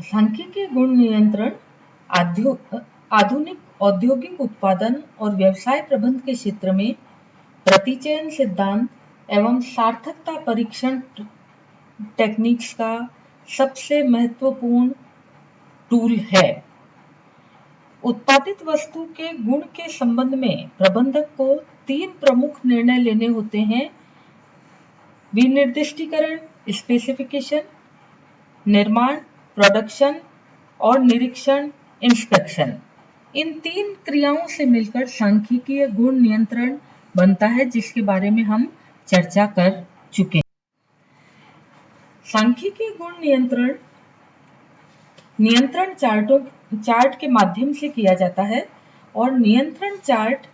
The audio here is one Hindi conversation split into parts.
सांख्यिकीय गुण नियंत्रण आधुनिक औद्योगिक उत्पादन और व्यवसाय प्रबंधन के क्षेत्र में प्रतिचयन सिद्धांत एवं सार्थकता परीक्षण टेक्निक्स का सबसे महत्वपूर्ण टूल है। उत्पादित वस्तु के गुण के संबंध में प्रबंधक को 3 प्रमुख निर्णय लेने होते हैं: विनिर्दिष्टीकरण स्पेसिफिकेशन, निर्माण प्रोडक्शन और निरीक्षण इंस्पेक्शन। इन 3 क्रियाओं से मिलकर सांख्यिकीय गुण नियंत्रण बनता है, जिसके बारे में हम चर्चा कर चुके हैं। सांख्यिकीय गुण नियंत्रण चार्ट के माध्यम से किया जाता है और नियंत्रण चार्ट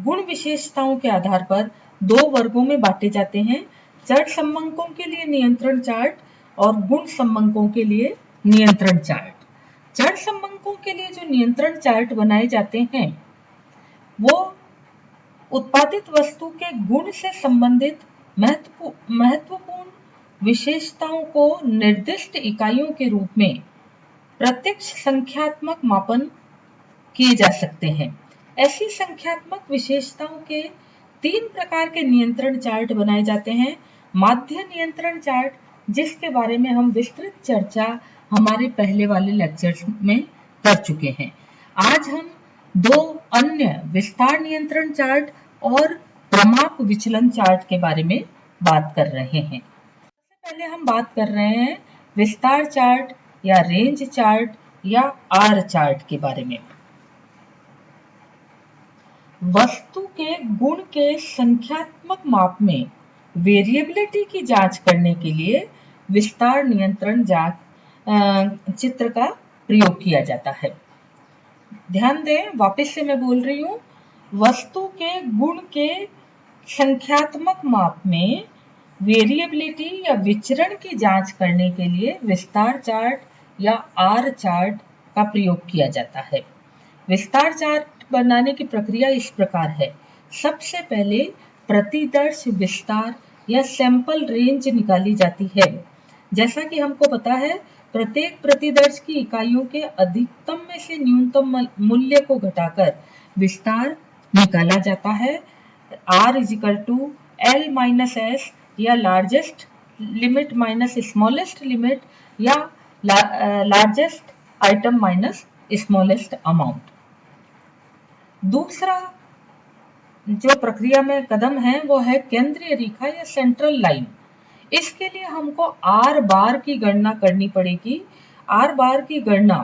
गुण विशेषताओं के आधार पर 2 वर्गों में बांटे जाते हैं: चर संबंधों के लिए नियंत्रण चार्ट और गुण संबंधों के लिए नियंत्रण चार्ट। चर संबंधों के लिए जो नियंत्रण चार्ट बनाए जाते हैं वो उत्पादित वस्तु के गुण से संबंधित महत्वपूर्ण विशेषताओं को निर्दिष्ट इकाइयों के रूप में प्रत्यक्ष संख्यात्मक मापन किए जा सकते हैं। ऐसी संख्यात्मक विशेषताओं के 3 प्रकार के नियंत्रण चार्ट बनाए जाते हैं। माध्य नियंत्रण चार्ट, जिसके बारे में हम विस्तृत चर्चा हमारे पहले वाले लेक्चर्स में कर चुके हैं। आज हम 2 अन्य विस्तार नियंत्रण चार्ट और प्रमाप विचलन चार्ट के बारे में बात कर रहे हैं। सबसे पहले हम बात कर रहे हैं विस्तार चार्ट या रेंज चार्ट या आर चार्ट के बारे में। वस्तु के गुण के संख्यात्मक माप में वेरिएबिलिटी की जांच करने के लिए विस्तार नियंत्रण चित्र का प्रयोग किया जाता है। ध्यान दें, वापस से मैं बोल रही हूँ, वस्तु के गुण के संख्यात्मक माप में वेरिएबिलिटी या विचरण की जांच करने के लिए विस्तार चार्ट या आर चार्ट का प्रयोग किया जाता है। विस्तार चार्ट बनाने की प्रक्रिया इस प्रकार है। सबसे पहले प्रतिदर्श विस्तार या सैंपल रेंज निकाली जाती है। जैसा कि हमको पता है, प्रत्येक प्रतिदर्श की इकाइयों के अधिकतम में से न्यूनतम मूल्य को घटाकर विस्तार निकाला जाता है। R = L - S या largest limit minus smallest limit या largest item minus smallest amount. दूसरा जो प्रक्रिया में कदम है वो है केंद्रीय रेखा या सेंट्रल लाइन। इसके लिए हमको R बार की गणना करनी पड़ेगी। R बार की गणना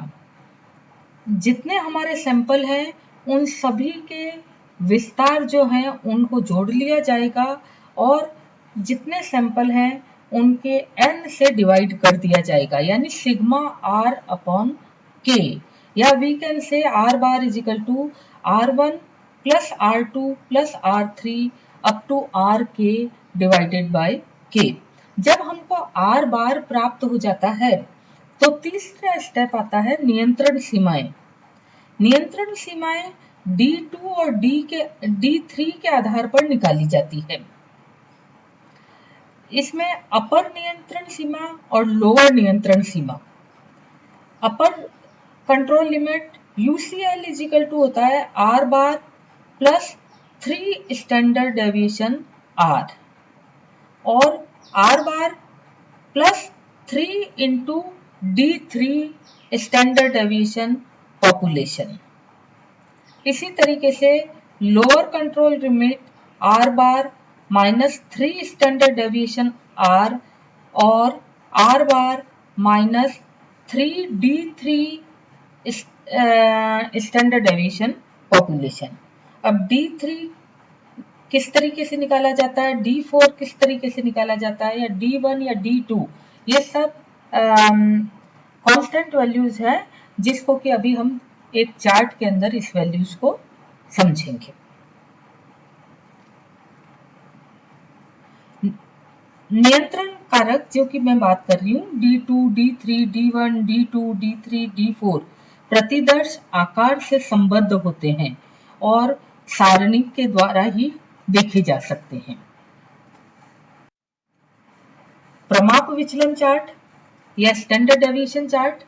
जितने हमारे सैंपल हैं उन सभी के विस्तार जो हैं उनको जोड़ लिया जाएगा और जितने सैंपल हैं उनके n से डिवाइड कर दिया जाएगा, यानी सिग्मा R/K, या we can say R bar = R1 + R2 + R3 up to RK / K। जब हमको R बार प्राप्त हो जाता है तो तीसरा स्टेप आता है नियंत्रण सीमाएं। नियंत्रण सीमाएं D2 और D3 के आधार पर निकाली जाती है। इसमें अपर नियंत्रण सीमा और लोअर नियंत्रण सीमा। अपर कंट्रोल लिमिट UCL = होता है R bar + 3 standard deviation R और R bar + 3 × D3 standard deviation population. इसी तरीके से lower control limit R bar - 3 standard deviation R और R bar - 3 D3 standard deviation population. अब D3 किस तरीके से निकाला जाता है, D4 किस तरीके से निकाला जाता है, या D1 या D2, ये सब कांस्टेंट वैल्यूज है जिसको कि अभी हम एक चार्ट के अंदर इस वैल्यूज को समझेंगे। नियंत्रण कारक जो कि मैं बात कर रही हूँ D2, D3, D1, D2, D3, D4 प्रतिदर्श आकार से संबद्ध होते हैं और सारणी के द्वारा ही देखे जा सकते हैं। प्रमाप विचलन चार्ट या स्टैंडर्ड डेविएशन चार्ट।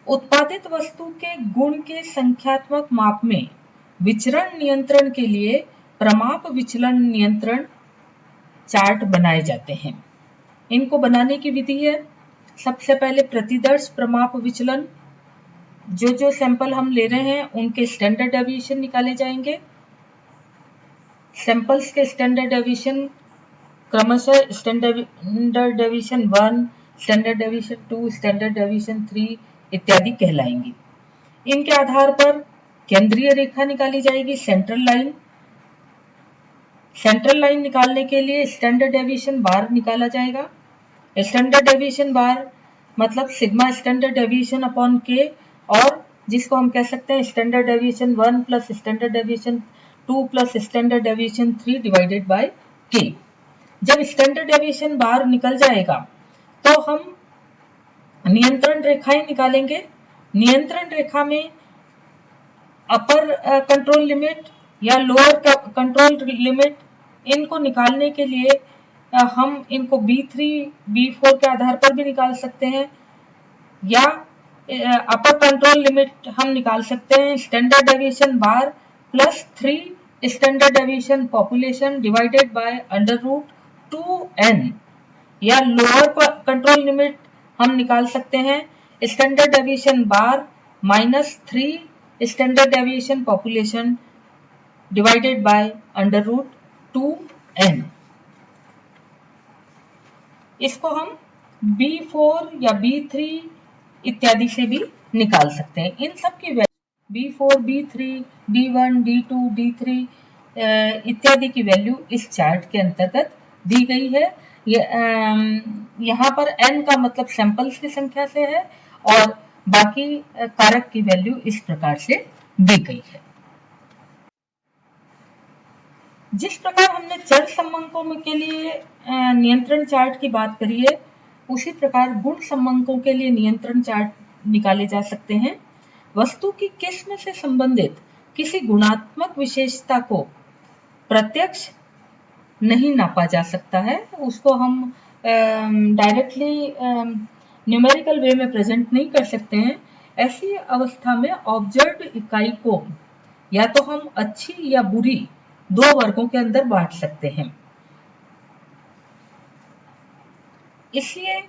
उत्पादित वस्तु के गुण के संख्यात्मक माप में विचरण नियंत्रण के लिए प्रमाप विचलन नियंत्रण चार्ट बनाए जाते हैं। इनको बनाने की विधि है, सबसे पहले प्रतिदर्श प्रमाप विचलन, जो सैंपल हम ले रहे हैं उनके स्टैंडर्ड डेविएशन निकाले जाएंगे। सैंपल्स के स्टैंडर्ड डेविएशन क्रमशः standard deviation 1, standard deviation 2, standard deviation 3 इत्यादि कहलाएंगी। इनके आधार पर केंद्रीय रेखा निकाली जाएगी, सेंट्रल लाइन। सेंट्रल लाइन निकालने के लिए स्टैंडर्ड डेविएशन बार निकाला जाएगा। स्टैंडर्ड डेविएशन बार मतलब सिग्मा स्टैंडर्ड डेविएशन अपॉन के, और जिसको हम कह सकते हैं standard deviation 1 plus standard deviation 2 plus standard deviation 3 divided by के। जब स्टैंडर्ड डेविएशन बार निकल जाएगा तो हम नियंत्रण रेखाएं निकालेंगे। नियंत्रण रेखा में अपर कंट्रोल लिमिट या लोअर कंट्रोल लिमिट, इनको निकालने के लिए हम इनको B3, B4 के आधार पर भी निकाल सकते हैं, या अपर कंट्रोल लिमिट हम निकाल सकते हैं standard deviation bar plus 3 standard deviation population divided by √2n, या लोअर कंट्रोल लिमिट हम निकाल सकते हैं standard deviation bar minus 3 standard deviation population divided by √2n। इसको हम B4 या B3 इत्यादि से भी निकाल सकते हैं। इन सब की value B4, B3, D1, D2, D3 इत्यादि की वैल्यू इस चार्ट के अंतर्गत दी गई है। यहाँ पर n का मतलब सैंपल्स की संख्या से है और बाकी कारक की वैल्यू इस प्रकार से दी गई है। जिस प्रकार हमने चर समंकों के लिए नियंत्रण चार्ट की बात करी है, उसी प्रकार गुण समंकों के लिए नियंत्रण चार्ट निकाले जा सकते हैं। वस्तु की किस्म से संबंधित किसी गुणात्मक विशेषता को प्रत्यक्ष नहीं नापा जा सकता है, उसको हम डायरेक्टली न्यूमेरिकल वे में प्रेजेंट नहीं कर सकते हैं। ऐसी अवस्था में ऑब्जर्व्ड इकाई को या तो हम अच्छी या बुरी दो वर्गों के अंदर बांट सकते हैं। इसलिए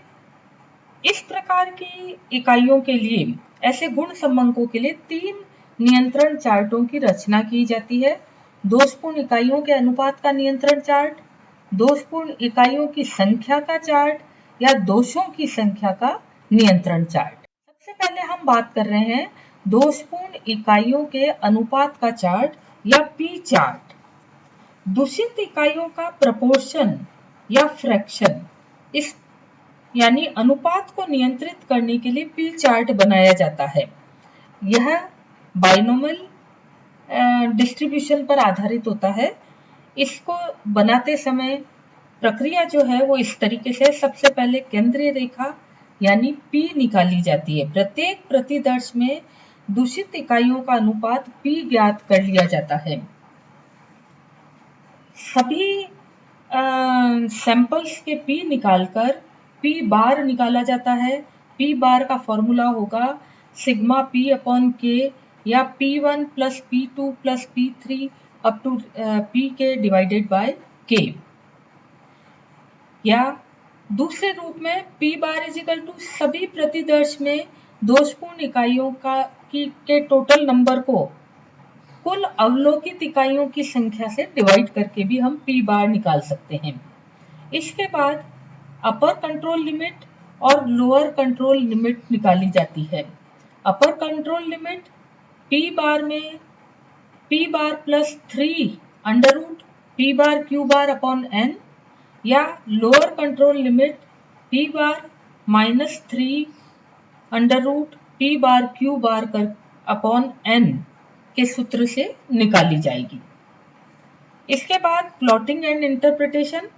इस प्रकार की इकाइयों के लिए, ऐसे गुण समंकों के लिए 3 नियंत्रण चार्टों की रचना की जाती है। दोषपूर्ण इकाइयों के अनुपात का नियंत्रण चार्ट, दोषपूर्ण इकाइयों की संख्या का चार्ट, या दोषों की संख्या का नियंत्रण चार्ट। सबसे पहले हम बात कर रहे हैं दोषपूर्ण इकाइयों के अनुपात का चार्ट या पी चार्ट। दूषित इकाइयों का प्रपोर्शन या फ्रैक्शन, इस यानी अनुपात को नियंत्रित करने के लिए पी चार्ट बनाया जाता है। यह बाइनोमियल डिस्ट्रीब्यूशन पर आधारित होता है। इसको बनाते समय प्रक्रिया जो है वो इस तरीके से, सबसे पहले केंद्रीय रेखा यानी P निकाली जाती है। प्रत्येक प्रतिदर्श में दूषित इकाइयों का अनुपात P ज्ञात कर लिया जाता है। सभी सैंपल्स के P निकालकर P बार निकाला जाता है। P बार का फॉर्मूला होगा सिग्मा P अपॉन K या P1 plus P2 plus P3 up to Pk divided by K, या दूसरे रूप में P bar is equal to सभी प्रतिदर्श में दोषपूर्ण इकाइयों के टोटल नंबर को कुल अवलोकित इकाइयों की संख्या से डिवाइड करके भी हम P बार निकाल सकते हैं। इसके बाद अपर कंट्रोल लिमिट और लोअर कंट्रोल लिमिट निकाली जाती है। अपर कंट्रोल लिमिट P बार में P बार प्लस 3 अंडर रूट P बार Q बार अपॉन n, या लोअर कंट्रोल लिमिट P बार माइनस 3 अंडर रूट P बार Q बार अपॉन n के सूत्र से निकाली जाएगी। इसके बाद प्लॉटिंग एंड इंटरप्रिटेशन,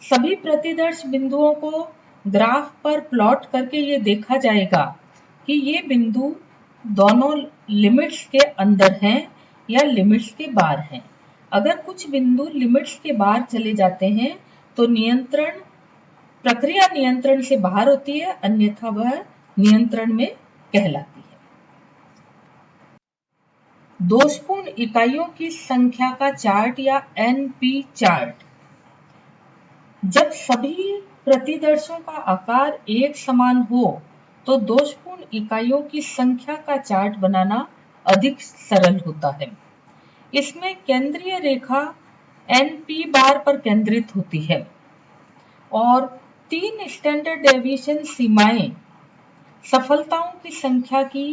सभी प्रतिदर्श बिंदुओं को ग्राफ पर प्लॉट करके ये देखा जाएगा कि ये बिंदु दोनों लिमिट्स के अंदर हैं या लिमिट्स के बाहर हैं। अगर कुछ बिंदु लिमिट्स के बाहर चले जाते हैं तो नियंत्रण प्रक्रिया नियंत्रण से बाहर होती है, अन्यथा वह नियंत्रण में कहलाती है। दोषपूर्ण इकाइयों की संख्या का चार्ट या NP चार्ट। जब सभी प्रतिदर्शों का आकार एक समान हो तो दोषपूर्ण इकाइयों की संख्या का चार्ट बनाना अधिक सरल होता है। इसमें केंद्रीय रेखा NP बार पर केंद्रित होती है और 3 स्टैंडर्ड डेविएशन सीमाएं सफलताओं की संख्या की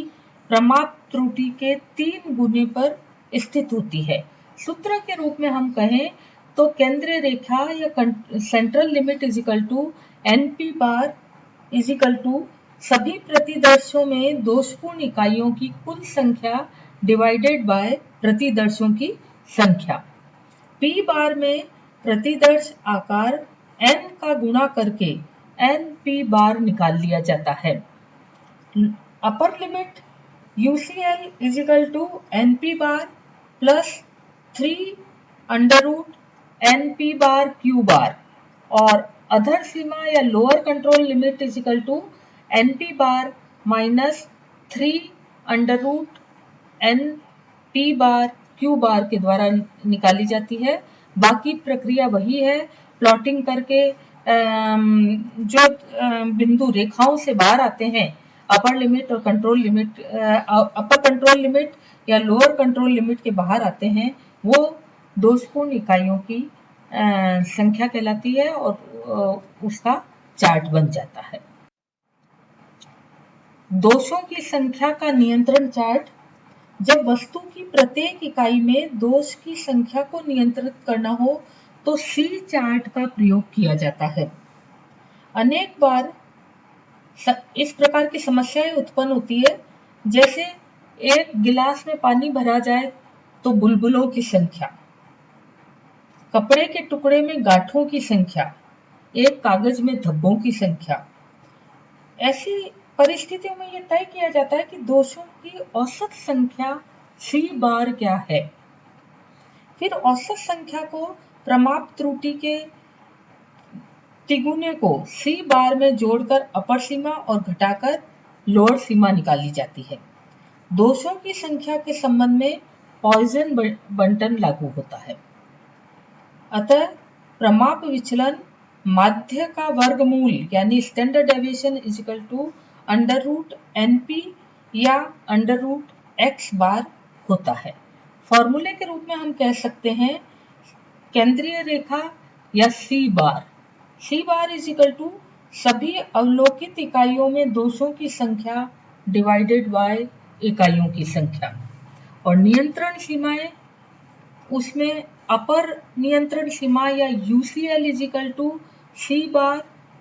प्रमाप त्रुटि के 3 गुने पर स्थित होती है। सूत्र के रूप में हम कहें तो केंद्रीय रेखा या central limit is equal to NP bar is equal to सभी प्रतिदर्शों में दोषपूर्ण इकाइयों की कुल संख्या डिवाइडेड बाय प्रतिदर्शों की संख्या। P बार में प्रतिदर्श आकार n का गुणा करके NP बार निकाल लिया जाता है। Upper limit UCL is equal to NP bar plus 3 under root NP bar Q bar और अधर सीमा या lower control limit is equal to NP bar minus 3 under root NP bar Q bar के द्वारा निकाली जाती है। बाकी प्रक्रिया वही है, प्लॉटिंग करके जो बिंदु रेखाओं से बाहर आते हैं, अपर लिमिट और control limit, upper control limit या लोअर कंट्रोल लिमिट के बाहर आते हैं, वो दोषपूर्ण इकाइयों की संख्या कहलाती है और उसका चार्ट बन जाता है। दोषों की संख्या का नियंत्रण चार्ट। जब वस्तु की प्रत्येक इकाई में दोष की संख्या को नियंत्रित करना हो तो C चार्ट का प्रयोग किया जाता है। अनेक बार इस प्रकार की समस्याएं उत्पन्न होती है, जैसे एक गिलास में पानी भरा जाए तो बुलबुलों की संख्या, कपड़े के टुकड़े में गांठों की संख्या, एक कागज में धब्बों की संख्या। ऐसी परिस्थितियों में यह तय किया जाता है कि दोषों की औसत संख्या C बार क्या है। फिर औसत संख्या को प्रमाप त्रुटि के तिगुने को C बार में जोड़कर अपर सीमा और घटाकर लोअर सीमा निकाली जाती है। दोषों की संख्या के संबंध में पॉइसन बंटन लागू होता है। अतः प्रमाप विचलन माध्य का वर्गमूल यानी standard deviation is equal to under root NP या अंडर रूट X बार होता है। फॉर्मूले के रूप में हम कह सकते हैं केंद्रीय रेखा या C bar is equal to सभी अवलोकित इकाइयों में दोषों की संख्या डिवाइडेड बाय इकाइयों की संख्या। और नियंत्रण सीमाएं, उसमें अपर नियंत्रण सीमा या UCL is equal to C bar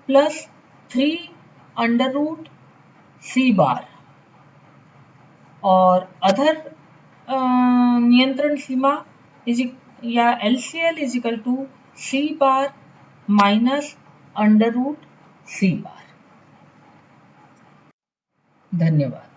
plus 3 under root C bar और अधर नियंत्रण सीमा या LCL is equal to C bar minus under root C bar. धन्यवाद।